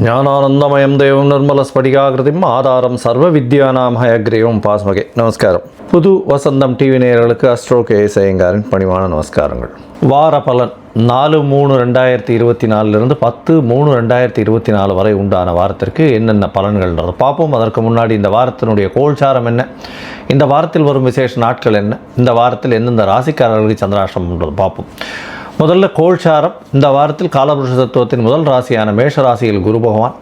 ஞானானந்தமயம் தேவம் நிர்மலஸ்படிகாகிருதிம் ஆதாரம் சர்வ வித்யானாம் ஹயக்ரீவம் பாஸ்மகே. நமஸ்காரம். புது வசந்தம் டிவி நேயர்களுக்கு அஸ்ட்ரோ கேஎஸ் ஐயங்காரின் பணிவான நமஸ்காரங்கள். வார பலன் 4/3/2024 10/3/2024 வரை உண்டான வாரத்திற்கு என்னென்ன பலன்கள்ன்றது பார்ப்போம். அதற்கு முன்னாடி இந்த வாரத்தினுடைய கோல்சாரம் என்ன, இந்த வாரத்தில் வரும் விசேஷ நாட்கள் என்ன, இந்த வாரத்தில் எந்தெந்த ராசிக்காரர்களுக்கு சந்திராஷ்டமம்ன்றது பார்ப்போம். முதல்ல கோல்சாரம். இந்த வாரத்தில் காலபுருஷ தத்துவத்தின் முதல் ராசியான மேஷ ராசியில் குரு பகவான்,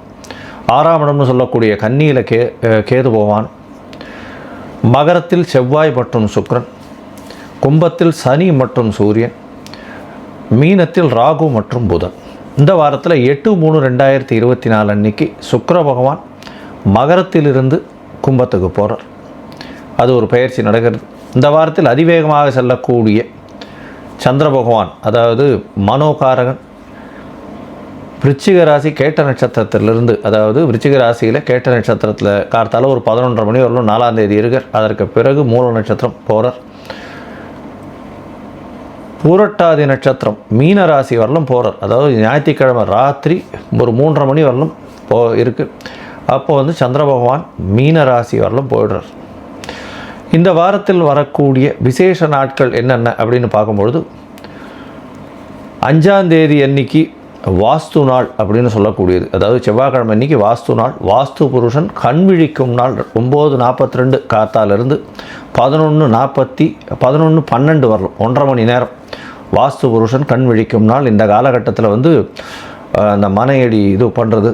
6ஆம் இடம்னு சொல்லக்கூடிய கன்னியில் கேது பகவான், மகரத்தில் செவ்வாய் மற்றும் சுக்கிரன், கும்பத்தில் சனி மற்றும் சூரியன், மீனத்தில் ராகு மற்றும் புதன். இந்த வாரத்தில் 8/3/2024 அன்னைக்கு சுக்கிர பகவான் மகரத்திலிருந்து கும்பத்துக்கு போகிறார். அது ஒரு பயிற்சி நடக்கிறது. இந்த வாரத்தில் அதிவேகமாக செல்லக்கூடிய சந்திர பகவான், அதாவது மனோகாரகன், விருச்சிக ராசி கேட்ட நட்சத்திரத்திலிருந்து, அதாவது விருச்சிக ராசியில் கேட்ட நட்சத்திரத்தில் கார்த்தால ஒரு 11:30 மணி வரலும் 4ஆம் தேதி இருக்கார். அதற்கு பிறகு மூல நட்சத்திரம் போகிறார். பூரட்டாதி நட்சத்திரம் மீன ராசி வரலும் போகிறார். அதாவது ஞாயிற்றுக்கிழமை ராத்திரி ஒரு 3:30 மணி வரலும் இருக்குது. அப்போது சந்திர பகவான் மீன ராசி வரலும் போயிடுறார். இந்த வாரத்தில் வரக்கூடிய விசேஷ நாட்கள் என்னென்ன அப்படின்னு பார்க்கும்பொழுது, 5ஆம் தேதி அன்னைக்கு வாஸ்து நாள் அப்படின்னு சொல்லக்கூடியது. அதாவது செவ்வாய்க்கிழமை அன்றைக்கி வாஸ்து நாள். வாஸ்து புருஷன் கண் விழிக்கும் நாள் 9:42 காத்தாலிருந்து 11:12 வரலும் 1.5 மணி நேரம் வாஸ்து புருஷன் கண் விழிக்கும் நாள். இந்த காலகட்டத்தில் அந்த மனையடி இது பண்ணுறது,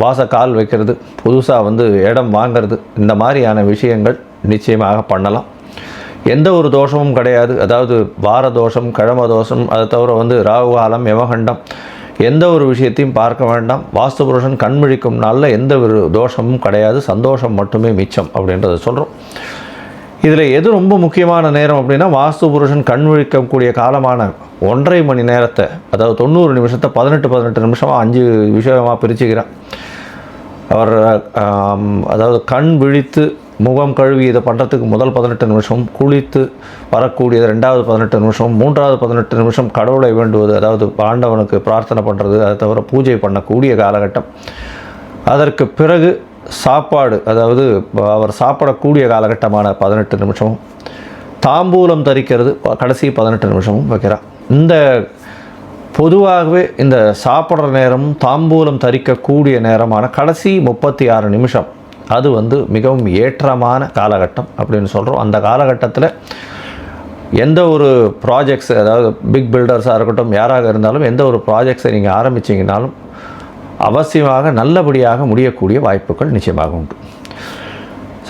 வாசக்கால் வைக்கிறது, புதுசாக இடம் வாங்கிறது, இந்த மாதிரியான விஷயங்கள் நிச்சயமாக பண்ணலாம். எந்த ஒரு தோஷமும் கிடையாது. அதாவது வார தோஷம், கிழம தோஷம், அதை தவிர ராகு காலம், யமகண்டம், எந்த ஒரு விஷயத்தையும் பார்க்க வேண்டாம். வாஸ்து புருஷன் கண்விழிக்கும் நாளில் எந்த ஒரு தோஷமும் கிடையாது, சந்தோஷம் மட்டுமே மிச்சம் அப்படின்றத சொல்கிறோம். இதில் எது ரொம்ப முக்கியமான நேரம் அப்படின்னா, வாஸ்து புருஷன் கண் விழிக்கக்கூடிய காலமான 1.5 மணி நேரத்தை, அதாவது 90 நிமிஷத்தை 18 நிமிஷமாக 5 விஷயமாக பிரிச்சுக்கிறான் அவர். அதாவது கண் விழித்து முகம் கழுவி இதை பண்ணுறதுக்கு முதல் 18 நிமிஷம், குளித்து வரக்கூடியது 2வது 18 நிமிஷம், 3வது 18 நிமிஷம் கடவுளை வேண்டுவது, அதாவது ஆண்டவனுக்கு பிரார்த்தனை பண்ணுறது, அதை தவிர பூஜை பண்ணக்கூடிய காலகட்டம். அதற்கு பிறகு சாப்பாடு, அதாவது அவர் சாப்பிடக்கூடிய காலகட்டமான 18 நிமிஷமும், தாம்பூலம் தரிக்கிறது கடைசி 18 நிமிஷமும் வைக்கிறார். இந்த பொதுவாகவே இந்த சாப்பிட்ற நேரமும் தாம்பூலம் தரிக்கக்கூடிய நேரமான கடைசி 36 நிமிஷம் அது மிகவும் ஏற்றமான காலகட்டம் அப்படின்னு சொல்கிறோம். அந்த காலகட்டத்தில் எந்த ஒரு ப்ராஜெக்ட்ஸ், அதாவது பிக் பில்டர்ஸாக இருக்கட்டும், யாராக இருந்தாலும் எந்த ஒரு ப்ராஜெக்ட்ஸை நீங்கள் ஆரம்பிச்சிங்கனாலும் அவசியமாக நல்லபடியாக முடியக்கூடிய வாய்ப்புகள் நிச்சயமாக உண்டு.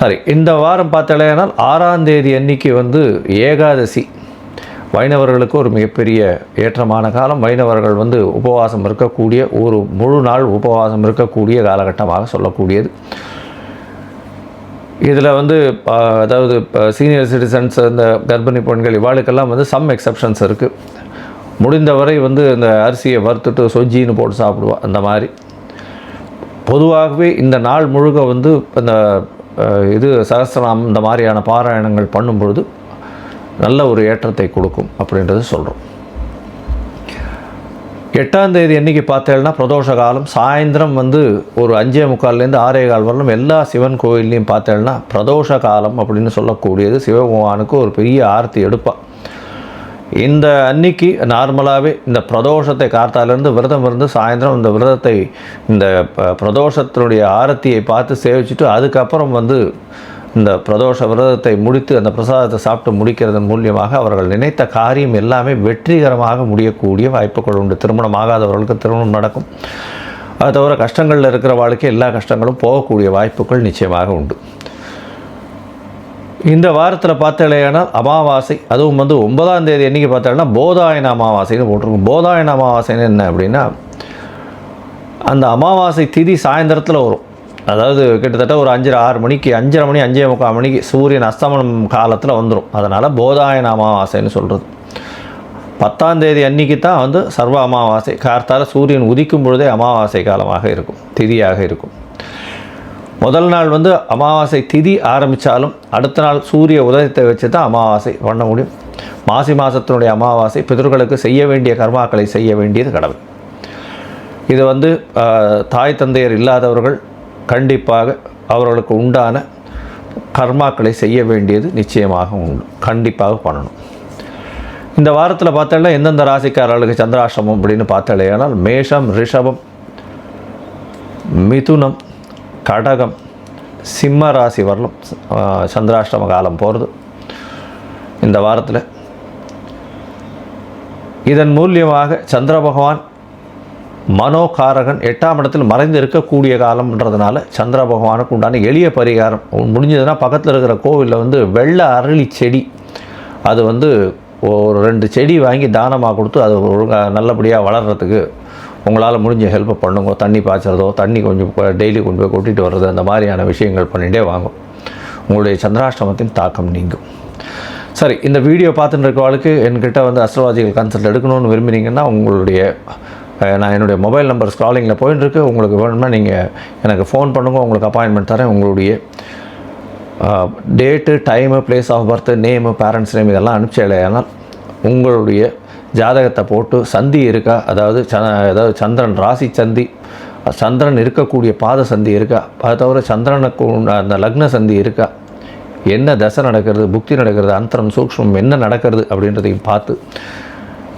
சரி, இந்த வாரம் பார்த்தாலேனால் 6ஆம் தேதி அன்னைக்கு ஏகாதசி. வைணவர்களுக்கு ஒரு மிகப்பெரிய ஏற்றமான காலம். வைணவர்கள் உபவாசம் இருக்கக்கூடிய, ஒரு முழு நாள் உபவாசம் இருக்கக்கூடிய காலகட்டமாக சொல்லக்கூடியது. இதில் அதாவது சீனியர் சிட்டிசன்ஸ், இந்த கர்ப்பிணி பெண்கள், இவாளுக்கெல்லாம் சம் எக்ஸப்ஷன்ஸ் இருக்குது. முடிந்தவரை இந்த அரிசியை வறுத்துட்டு சொஜ்ஜின்னு போட்டு சாப்பிடுவா. அந்த மாதிரி பொதுவாகவே இந்த நாள் முழுக்க இந்த இது சகஸ்ரநாமம், இந்த மாதிரியான பாராயணங்கள் பண்ணும் பொழுது நல்ல ஒரு ஏற்றத்தை கொடுக்கும் அப்படின்றது சொல்கிறோம். 8ஆம் தேதி அன்றைக்கி பார்த்தேன்னா பிரதோஷ காலம். சாயந்தரம் ஒரு 5:45 6:15 வரலும் எல்லா சிவன் கோயில்லையும் பார்த்தேன்னா பிரதோஷ காலம் அப்படின்னு சொல்லக்கூடியது. சிவபகவானுக்கு ஒரு பெரிய ஆரத்தி எடுப்பாள். இந்த அன்னைக்கு நார்மலாகவே இந்த பிரதோஷத்தை காத்தாலேருந்து விரதம் இருந்து சாயந்தரம் இந்த விரதத்தை, இந்த பிரதோஷத்தினுடைய ஆரத்தியை பார்த்து சேவிச்சுட்டு அதுக்கப்புறம் இந்த பிரதோஷ விரதத்தை முடித்து அந்த பிரசாதத்தை சாப்பிட்டு முடிக்கிறதன் மூலியமாக அவர்கள் நினைத்த காரியம் எல்லாமே வெற்றிகரமாக முடியக்கூடிய வாய்ப்புகள் உண்டு. திருமணம் ஆகாதவர்களுக்கு திருமணம் நடக்கும். அது தவிர கஷ்டங்களில் இருக்கிற வாழ்க்கை எல்லா கஷ்டங்களும் போகக்கூடிய வாய்ப்புகள் நிச்சயமாக உண்டு. இந்த வாரத்தில் பார்த்தாலேனா அமாவாசை, அதுவும் 9ஆம் தேதி அன்றைக்கி பார்த்தாலேனா போதாயன அமாவாசைன்னு போட்டிருக்கும். போதாயன அமாவாசைன்னு என்ன அப்படின்னா, அந்த அமாவாசை திதி சாயந்தரத்தில் வரும். அதாவது கிட்டத்தட்ட ஒரு 5:30 மணிக்கு, 5:30 மணி 5:45 மணிக்கு சூரியன் அஸ்தமனம் காலத்தில் வந்துடும். அதனால் போதாயன அமாவாசைன்னு சொல்கிறது. 10ஆம் தேதி அன்றைக்கி தான் சர்வ அமாவாசை. கார்த்தால சூரியன் உதிக்கும் பொழுதே அமாவாசை காலமாக இருக்கும், திதியாக இருக்கும். முதல் நாள் அமாவாசை திதி ஆரம்பித்தாலும் அடுத்த நாள் சூரிய உதயத்தை வச்சு தான் அமாவாசை பண்ண முடியும். மாசி மாதத்தினுடைய அமாவாசை பிதர்களுக்கு செய்ய வேண்டிய கர்மாக்களை செய்ய வேண்டியது கடவுள். இது வந்து தாய் தந்தையர் இல்லாதவர்கள் கண்டிப்பாக அவர்களுக்கு உண்டான கர்மாக்களை செய்ய வேண்டியது நிச்சயமாக உண்டு, கண்டிப்பாக பண்ணணும். இந்த வாரத்தில் பார்த்தாலே எந்தெந்த ராசிக்காரர்களுக்கு சந்திராஷ்டமம் அப்படின்னு பார்த்தாலேயானால் மேஷம், ரிஷபம், மிதுனம், கடகம், சிம்ம ராசி வரலும் சந்திராஷ்டம காலம் போகிறது இந்த வாரத்தில். இதன் மூலியமாக சந்திர பகவான் மனோகாரகன் 8ஆம் இடத்தில் மறைந்து இருக்கக்கூடிய காலம்ன்றதுனால சந்திர பகவானுக்கு உண்டான எளிய பரிகாரம் முடிஞ்சதுன்னா பக்கத்தில் இருக்கிற கோவிலில் வந்து வெள்ளை அரளி செடி, அது வந்து ஒரு 2 செடி வாங்கி தானமாக கொடுத்து அது ஒழுங்காக நல்லபடியாக வளர்கிறதுக்கு உங்களால் முடிஞ்ச ஹெல்ப் பண்ணுங்க. தண்ணி பாய்ச்சறதோ, தண்ணி கொஞ்சம் டெய்லி கொண்டு போய் கொட்டிட்டு வர்றது, அந்த மாதிரியான விஷயங்கள் பண்ணிகிட்டே வாங்கும். உங்களுடைய சந்திராஷ்டமத்தின் தாக்கம் நீங்கும். சரி, இந்த வீடியோ பார்த்துட்டு இருக்கவளுக்கு என்கிட்ட வந்து அஸ்ட்ராலஜிக்கல் கன்சல்ட் எடுக்கணும்னு விரும்புகிறீங்கன்னா உங்களுடைய நான் என்னுடைய மொபைல் நம்பர் ஸ்க்ராலிங்கில் போயிட்டுருக்கு. உங்களுக்கு வேணும்னா நீங்கள் எனக்கு ஃபோன் பண்ணுங்க, உங்களுக்கு அப்பாயின்மெண்ட் தரேன். உங்களுடைய date, time, place of birth, name, parents name இதெல்லாம் அனுப்பிச்சேனால் உங்களுடைய ஜாதகத்தை போட்டு சந்தி இருக்கா, அதாவது சந்திரன் ராசி சந்தி, சந்திரன் இருக்கக்கூடிய பாத சந்தி இருக்கா, அதை தவிர சந்திரனுக்கு அந்த லக்ன சந்தி இருக்கா, என்ன தசை நடக்கிறது, புக்தி நடக்கிறது, அந்தரம் சூக்ஷ்மம் என்ன நடக்கிறது அப்படின்றதையும் பார்த்து,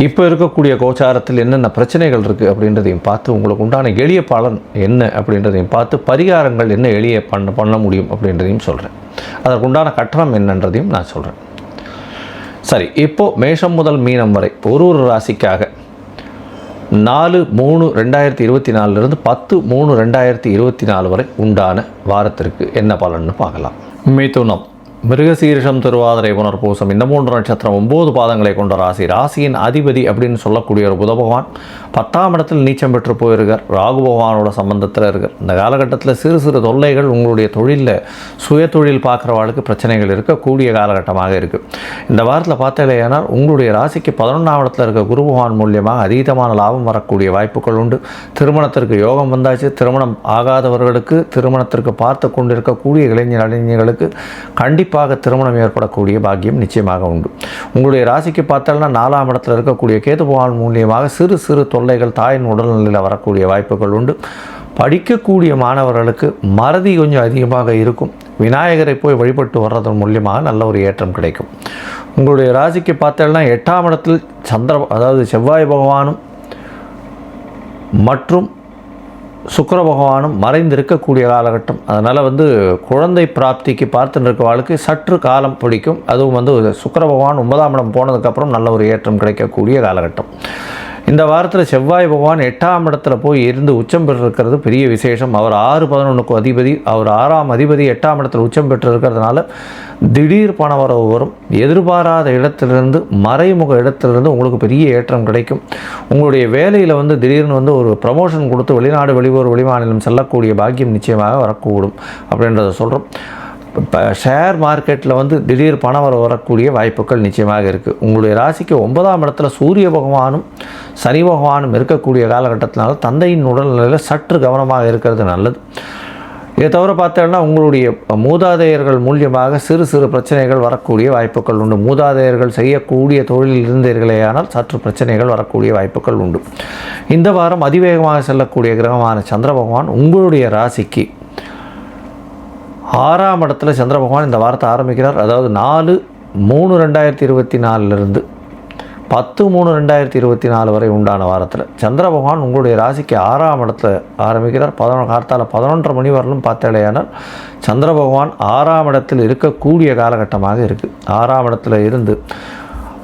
இப்போ இருக்கக்கூடிய கோச்சாரத்தில் என்னென்ன பிரச்சனைகள் இருக்குது அப்படின்றதையும் பார்த்து, உங்களுக்கு உண்டான எளிய பலன் என்ன அப்படின்றதையும் பார்த்து, பரிகாரங்கள் என்ன எளிய பண்ண முடியும் அப்படின்றதையும் சொல்கிறேன். அதற்கு உண்டான கட்டணம் என்னன்றதையும் நான் சொல்கிறேன். சரி, இப்போது மேஷம் முதல் மீனம் வரை ஒரு ராசிக்காக 4/3/2024 10/3/2024 வரை உண்டான வாரத்திற்கு என்ன பலன்னு பார்க்கலாம். மிதுனம், மிருகசீரிஷம், திருவாதிரை, புனர்பூசம் இந்த 3 நட்சத்திரம் 9 பாதங்களை கொண்ட ராசி. ராசியின் அதிபதி அப்படின்னு சொல்லக்கூடிய ஒரு புத பகவான் 10ஆம் இடத்தில் நீச்சம் பெற்று போயிருக்கார். ராகு பகவானோட சம்பந்தத்தில் இருக்கார். இந்த காலகட்டத்தில் சிறு சிறு தொல்லைகள் உங்களுடைய தொழிலில் சுய தொழில் பார்க்குறவாளுக்கு பிரச்சனைகள் இருக்கக்கூடிய காலகட்டமாக இருக்குது. இந்த வாரத்தில் பார்த்தாலேயானால் உங்களுடைய ராசிக்கு 11ஆம் இடத்தில் இருக்க குரு பகவான் மூலியமாக அதீதமான லாபம் வரக்கூடிய வாய்ப்புகள் உண்டு. திருமணத்திற்கு யோகம் வந்தாச்சு. திருமணம் ஆகாதவர்களுக்கு, திருமணத்திற்கு பார்த்து கொண்டிருக்கக்கூடிய இளைஞர்களுக்கு கண்டிப்பாக திருமணம் ஏற்படக்கூடிய பாக்கியம் நிச்சயமாக உண்டு. உங்களுடைய ராசிக்கு பார்த்தால்னா 4ஆம் இடத்தில் இருக்கக்கூடிய கேது பகவான் மூலியமாக சிறு சிறு தொல்லைகள் தாயின் உடல்நிலையில் வரக்கூடிய வாய்ப்புகள் உண்டு. படிக்கக்கூடிய மாணவர்களுக்கு மறதி கொஞ்சம் அதிகமாக இருக்கும். விநாயகரை போய் வழிபட்டு வர்றதன் மூலியமாக நல்ல ஒரு ஏற்றம் கிடைக்கும். உங்களுடைய ராசிக்கு பார்த்தால்னா 8ஆம் இடத்தில் அதாவது செவ்வாய் பகவானும் மற்றும் சுக்கிர பகவானும் மறைந்திருக்கக்கூடிய காலகட்டம். அதனால் வந்து குழந்தை பிராப்திக்கு பார்த்துட்டு இருக்கவாளுக்கு சற்று காலம் பிடிக்கும். அதுவும் வந்து சுக்கிர பகவான் 9ஆம் இடம் போனதுக்கப்புறம் நல்ல ஒரு ஏற்றம் கிடைக்கக்கூடிய காலகட்டம். இந்த வாரத்தில் செவ்வாய் பகவான் 8ஆம் இடத்துல போய் இருந்து உச்சம் பெற்றிருக்கிறது பெரிய விசேஷம். அவர் 6/11க்கு அதிபதி. அவர் 6ஆம் அதிபதி 8ஆம் இடத்துல உச்சம் பெற்றிருக்கிறதுனால திடீர் பணவரவு வரும். எதிர்பாராத இடத்திலிருந்து, மறைமுக இடத்திலிருந்து உங்களுக்கு பெரிய ஏற்றம் கிடைக்கும். உங்களுடைய வேலையில் வந்து திடீர்னு வந்து ஒரு ப்ரமோஷன் கொடுத்து வெளிநாடு, வெளியூர், வெளிமாநிலம் செல்லக்கூடிய பாக்கியம் நிச்சயமாக வரக்கூடும் அப்படின்றத சொல்கிறோம். இப்போ ஷேர் மார்க்கெட்டில் வந்து திடீர் பணம் வரக்கூடிய வாய்ப்புகள் நிச்சயமாக இருக்குது. உங்களுடைய ராசிக்கு 9ஆம் இடத்துல சூரிய பகவானும் சனி பகவானும் இருக்கக்கூடிய காலகட்டத்தினால தந்தையின் உடல்நிலையில் சற்று கவனமாக இருக்கிறது நல்லது. இதை தவிர பார்த்தோன்னா உங்களுடைய மூதாதையர்கள் மூலியமாக சிறு சிறு பிரச்சனைகள் வரக்கூடிய வாய்ப்புகள் உண்டு. மூதாதையர்கள் செய்யக்கூடிய தொழிலில் இருந்தீர்களேயானால் சற்று பிரச்சனைகள் வரக்கூடிய வாய்ப்புகள் உண்டு. இந்த வாரம் அதிவேகமாக செல்லக்கூடிய கிரகமான சந்திர பகவான் உங்களுடைய ராசிக்கு 6ஆம் இடத்துல சந்திர பகவான் இந்த வாரத்தை ஆரம்பிக்கிறார். அதாவது 4/3/2024 10/3/2024 வரை உண்டான வாரத்தில் சந்திர பகவான் உங்களுடைய ராசிக்கு 6ஆம் இடத்துல ஆரம்பிக்கிறார். கார்த்தால 11:30 மணி வரலும் பார்த்தாலேயானால் சந்திர பகவான் 6ஆம் இடத்தில் இருக்கக்கூடிய காலகட்டமாக இருக்குது. 6ஆம் இடத்துல இருந்து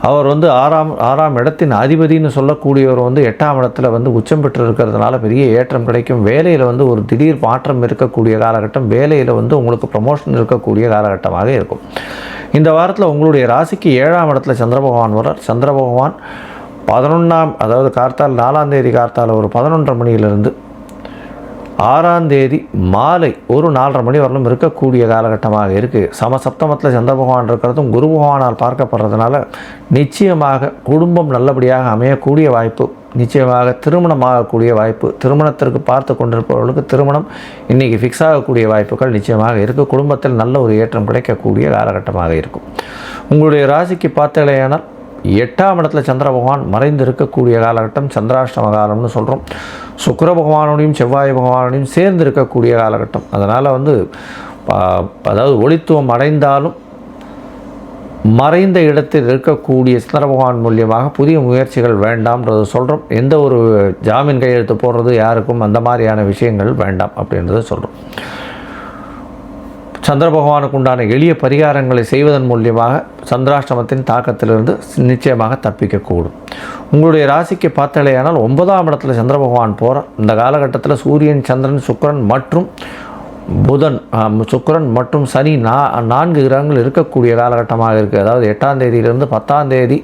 அவர் வந்து ஆறாம் இடத்தின் அதிபதினு சொல்லக்கூடியவர் வந்து 8ஆம் இடத்துல வந்து உச்சம் பெற்று இருக்கிறதுனால பெரிய ஏற்றம் கிடைக்கும். வேலையில் வந்து ஒரு திடீர் மாற்றம் இருக்கக்கூடிய காலகட்டம். வேலையில் வந்து உங்களுக்கு ப்ரமோஷன் இருக்கக்கூடிய காலகட்டமாக இருக்கும். இந்த வாரத்தில் உங்களுடைய ராசிக்கு 7ஆம் இடத்துல சந்திர பகவான் வரார். சந்திர பகவான் 11ஆம் அதாவது கார்த்தால் 4ஆம் தேதி கார்த்தால் ஒரு 11:30 மணியிலிருந்து 6ஆம் தேதி மாலை ஒரு 4:30 மணி வரலும் இருக்கக்கூடிய காலகட்டமாக இருக்குது. சமசப்தமத்தில் சந்திர பகவான் இருக்கிறதும் குரு பகவானால் பார்க்கப்படுறதுனால நிச்சயமாக குடும்பம் நல்லபடியாக அமையக்கூடிய வாய்ப்பு, நிச்சயமாக திருமணம் ஆகக்கூடிய வாய்ப்பு, திருமணத்திற்கு பார்த்து கொண்டிருப்பவர்களுக்கு திருமணம் இன்றைக்கி ஃபிக்ஸ் ஆகக்கூடிய வாய்ப்புகள் நிச்சயமாக இருக்குது. குடும்பத்தில் நல்ல ஒரு ஏற்றம் கிடைக்கக்கூடிய காலகட்டமாக இருக்கும். உங்களுடைய ராசிக்கு பார்த்தாலேயானால் 8ஆம் இடத்துல சந்திர பகவான் மறைந்து இருக்கக்கூடிய காலகட்டம் சந்திராஷ்டம காலம்னு சொல்கிறோம். சுக்கிர பகவானோடையும் செவ்வாய் பகவானோடையும் சேர்ந்து இருக்கக்கூடிய காலகட்டம். அதனால் வந்து அதாவது ஒளித்துவம் அடைந்தாலும் மறைந்த இடத்தில் இருக்கக்கூடிய சந்திர பகவான் மூலியமாக புதிய முயற்சிகள் வேண்டாம்ன்றது சொல்கிறோம். எந்த ஒரு ஜாமீன் கையெழுத்து போடுறது யாருக்கும் அந்த மாதிரியான விஷயங்கள் வேண்டாம் அப்படின்றத சொல்கிறோம். சந்திர பகவானுக்கு உண்டான எளிய பரிகாரங்களை செய்வதன் மூலியமாக சந்திராஷ்டமத்தின் தாக்கத்திலிருந்து நிச்சயமாக தப்பிக்கக்கூடும். உங்களுடைய ராசிக்கு பார்த்தாலேயானால் 9ஆம் இடத்துல சந்திர பகவான் போகிறார். இந்த காலகட்டத்தில் சூரியன், சந்திரன், சுக்கிரன் மற்றும் புதன், சுக்கிரன் மற்றும் சனி 4 கிரகங்கள் இருக்கக்கூடிய காலகட்டமாக இருக்குது. அதாவது 8ஆம் தேதியிலிருந்து 10ஆம் தேதி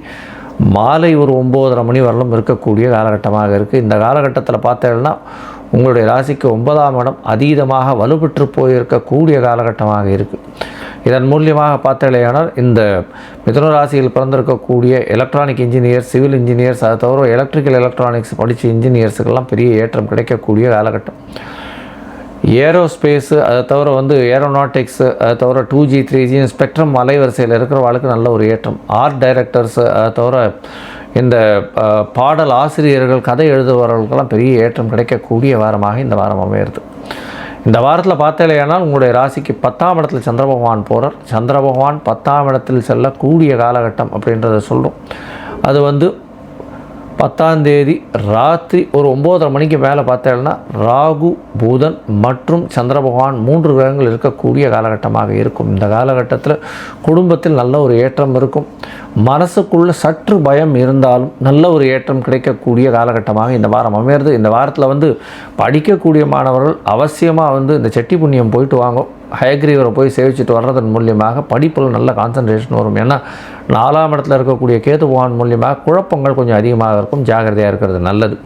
மாலை ஒரு 9:30 மணி வரலும் இருக்கக்கூடிய காலகட்டமாக இருக்குது. இந்த காலகட்டத்தில் பார்த்தீங்கன்னா உங்களுடைய ராசிக்கு 9ஆம் இடம் அதீதமாக வலுப்பெற்று போயிருக்கக்கூடிய காலகட்டமாக இருக்குது. இதன் மூலியமாக பார்த்தீங்கன்னா இந்த மிதுன ராசியில் பிறந்திருக்கக்கூடிய எலக்ட்ரானிக் இன்ஜினியர்ஸ், சிவில் இன்ஜினியர்ஸ், அதை தவிர எலக்ட்ரிக்கல் எலக்ட்ரானிக்ஸ் படித்த இன்ஜினியர்ஸுக்கெல்லாம் பெரிய ஏற்றம் கிடைக்கக்கூடிய காலகட்டம். ஏரோஸ்பேஸு, அதை தவிர வந்து ஏரோநாட்டிக்ஸு, அதை தவிர 2G 3G ஸ்பெக்ட்ரம் அலைவரிசையில் இருக்கிறவர்களுக்கு நல்ல ஒரு ஏற்றம். ஆர்ட் டைரக்டர்ஸு, அதை தவிர இந்த பாடல் ஆசிரியர்கள், கதை எழுதுபவர்களுக்கெல்லாம் பெரிய ஏற்றம் கிடைக்கக்கூடிய வாரமாக இந்த வாரம் அமையிறது. இந்த வாரத்தில் பார்த்தேனால் உங்களுடைய ராசிக்கு 10ஆம் இடத்துல சந்திர பகவான் போகிறார். சந்திர பகவான் 10ஆம் இடத்தில் செல்லக்கூடிய காலகட்டம் அப்படின்றத சொல்கிறோம். அது வந்து 10ஆம் தேதி ராத்திரி ஒரு 9:30 மணிக்கு மேலே பார்த்தேன்னா ராகு, புதன் மற்றும் சந்திர பகவான் 3 கிரகங்கள் இருக்கக்கூடிய காலகட்டமாக இருக்கும். இந்த காலகட்டத்தில் குடும்பத்தில் நல்ல ஒரு ஏற்றம் இருக்கும். மனசுக்குள்ள சற்று பயம் இருந்தாலும் நல்ல ஒரு ஏற்றம் கிடைக்கக்கூடிய காலகட்டமாக இந்த வாரம் அமையிறது. இந்த வாரத்தில் வந்து படிக்கக்கூடிய மாணவர்கள் அவசியமாக வந்து இந்த செட்டி புண்ணியம் போயிட்டு வாங்க. ஹயக்ரீவரை போய் சேவிச்சுட்டு வர்றதன் மூலியமாக படிப்பில் நல்ல கான்சன்ட்ரேஷன் வரும். ஏன்னா 4ஆம் இடத்துல இருக்கக்கூடிய கேது பகவான் மூலியமாக குழப்பங்கள் கொஞ்சம் அதிகமாக இருக்கும். ஜாகிரதையாக இருக்கிறது நல்லது.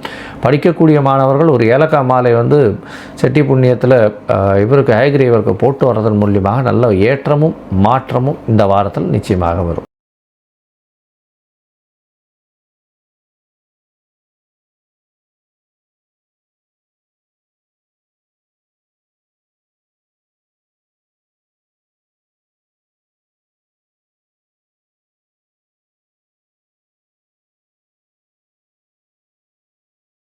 படிக்கக்கூடிய மாணவர்கள் ஒரு ஏலக்காய் மாலை வந்து செட்டி புண்ணியத்தில் இவருக்கு ஹயக்ரீவருக்கு போட்டு வர்றதன் மூலியமாக நல்ல ஏற்றமும் மாற்றமும் இந்த வாரத்தில் நிச்சயமாக வரும்.